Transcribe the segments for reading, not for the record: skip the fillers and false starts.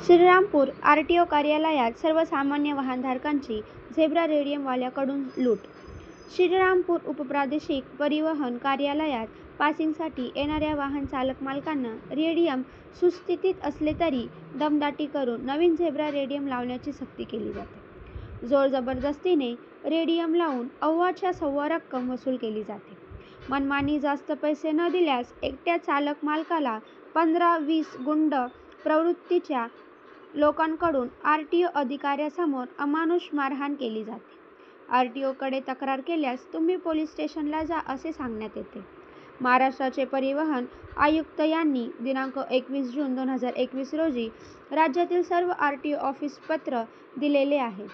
Shrirampur RTO कार्यालयात सर्वसामान्य वाहनधारकांची zebra रेडियमवाल्याकडून लूट। श्रीरामपूर उपप्रादेशिक परिवहन कार्यालयात पासिंगसाठी येणाऱ्या वाहन चालक मालकांना रेडियम सुस्थितीत असले तरी दमदाटी करून नवीन झेब्रा रेडियम लावण्याची सक्ती केली जाते। जोर जबरदस्तीने रेडियम लावून अव्वाच्या सव्वा रक्कम वसूल केली जाते। मनमानी जास्त पैसे न दिल्यास एकट्या चालक मालकाला 15-20 गुंड प्रवृत्तीच्या लोकांकडून आरटीओ अधिकाऱ्यासमोर अमानुष मारहाण केली जाते। आरटीओकडे तक्रार केल्यास तुम्ही पोलीस स्टेशनला जा असे सांगण्यात येते। महाराष्ट्राचे परिवहन आयुक्त यांनी दिनांक 21 जून 2021 रोजी राज्यातील सर्व आरटीओ ऑफिस पत्र दिलेले आहे।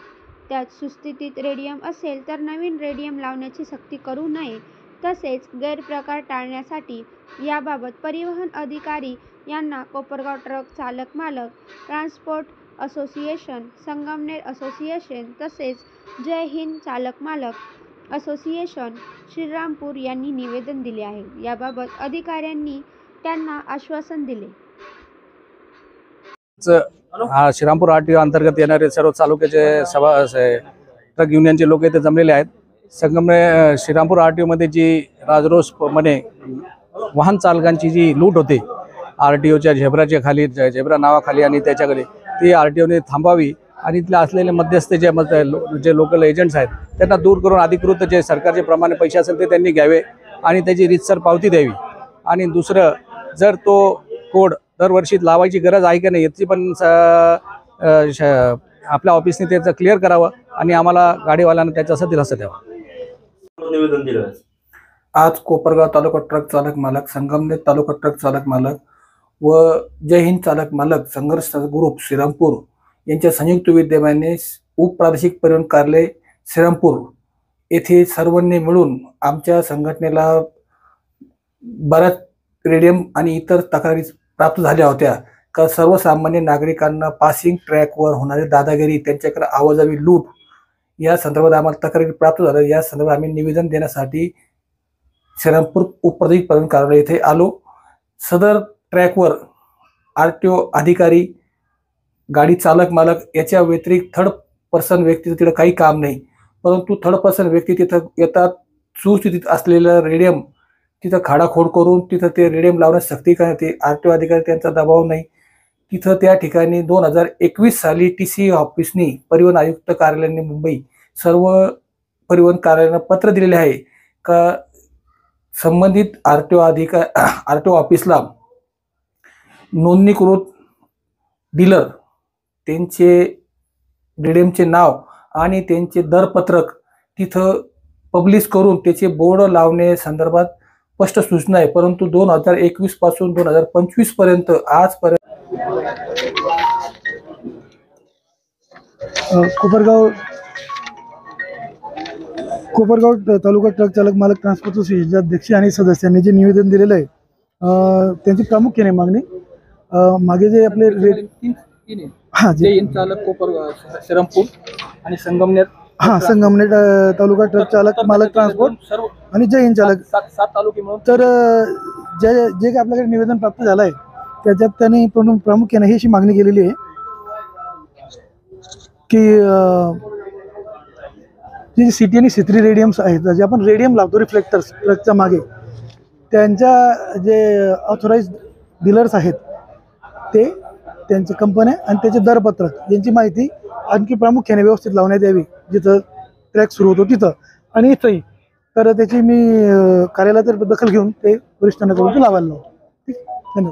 त्यात सुस्थितीत रेडियम असेल तर नवीन रेडियम लावण्याची सक्ती करू नये, तसेच गैरप्रकार टाळण्यासाठी याबाबत परिवहन अधिकारी यांना कोपरगाव ट्रक चालक मालक ट्रान्सपोर्ट असोसिएशन, संगमनेर असोसिएशन तसेच जय हिंद चालक मालक असोसिएशन श्रीरामपूर यांनी निवेदन दिले आहे। याबाबत अधिकाऱ्यांनी त्यांना आश्वासन दिले। श्रीरामपूर आरटीओ अंतर्गत येणारे सर्व तालुक्याचे ट्रक युनियनचे लोक इथे जमलेले आहेत। संगमनेर श्रीरामपूर आरटीओ मध्ये जी राजरोसपणे वाहन चालकांची जी लूट होते आरटीओच्या झेब्राच्या खाली, झेब्रा नावाखाली आणि त्याच्याकडे, ती आरटीओने थांबावी आणि इथले असलेले मध्यस्थ जे लोकल एजंट्स आहेत त्यांना दूर करून अधिकृत जे सरकारचे प्रमाणे पैसे असेल ते त्यांनी घ्यावे आणि त्याची रीतसर पावती द्यावी। आणि दुसरं, जर तो कोड दरवर्षी लावायची गरज आहे की नाही याची पण आपल्या ऑफिसने त्याचं क्लिअर करावं आणि आम्हाला गाडीवाल्यांना त्याच्यासाठी दिलासा द्यावा। निवेदन दिलं आज कोपरगाव तालुका ट्रक चालक मालक, संगमनेर तालुका ट्रक चालक मालक व जय हिंद चालक मालक संघर्ष ग्रुप श्रीरामपूर यांच्या संयुक्त विद्यमाने उपप्रादेशिक परिवहन कार्यालय श्रीरामपूर येथे सर्वांनी मिळून आमच्या संघटनेला बऱ्याच रेडियम आणि इतर तक्रारी प्राप्त झाल्या होत्या का सर्वसामान्य नागरिकांना पासिंग ट्रॅकवर होणारी दादागिरी, त्यांच्याकडे आवाजावी लूट या संदर्भात आम्हाला तक्रारी प्राप्त झाल्या। या संदर्भात आम्ही निवेदन देण्यासाठी श्रीरामपूर उपप्रादेशिक परिवहन कार्यालय येथे आलो। सदर ट्रॅकवर आरटीओ अधिकारी, गाडी चालक मालक याच्या व्यतिरिक्त थर्ड पर्सन व्यक्तीचं तिथं काही काम नाही, परंतु थर्ड पर्सन व्यक्ती तिथं येतात, सुस्थितीत असलेलं रेडियम तिथं खाडाखोड करून तिथं ते रेडियम लावण्यास सक्ती करण्यात येते। आरटीओ अधिकारी त्यांचा दबाव नाही। तिथं त्या ठिकाणी 2021 साली TC ऑफिसनी, परिवहन आयुक्त कार्यालयाने मुंबई सर्व परिवहन कार्यालयांना पत्र दिलेले आहे का संबंधित आरटीओ ऑफिसला नोंदणीकृत डीलर त्यांचे रेडियमचे नाव आणि त्यांचे दरपत्रक तिथं पब्लिश करून त्याचे बोर्ड लावणे संदर्भात स्पष्ट सूचना आहे। परंतु 2021 पासून 2025 पर्यंत आजपर्यंत कोपरगाव तालुका ट्रक चालक मालक ट्रान्सपोर्ट असोसिएशनचे अध्यक्ष आणि सदस्यांनी जे निवेदन दिलेलं आहे त्यांची प्रामुख्याने मागणी मागे जे आपले जय हिंद चालक कोपरगाव श्रीरामपूर आणि संगमनेर तालुका ट्रक चालक मालक ट्रान्सपोर्ट आणि जय हिंद चालक 7 तालुके मिळून तर जे जे आपल्याकडे निवेदन प्राप्त झालं आहे त्याच्यात त्यांनी प्रामुख्याने ही अशी मागणी केलेली आहे की जे सिटी आणि C3 रेडियम्स आहेत, जे आपण रेडियम लावतो रिफ्लेक्टर्स ट्रकच्या मागे, त्यांच्या जे ऑथोराइज डीलर्स आहेत ते, त्यांचे कंपन्या आणि त्याचे दरपत्रक यांची माहिती आणखी प्रामुख्याने व्यवस्थित लावण्यात यावी जिथं ट्रॅक सुरू होतो तिथं आणि इथंही। तर त्याची मी कार्यालयात दखल घेऊन ते वरिष्ठांना करून लावायला लावतो। ठीक, धन्यवाद।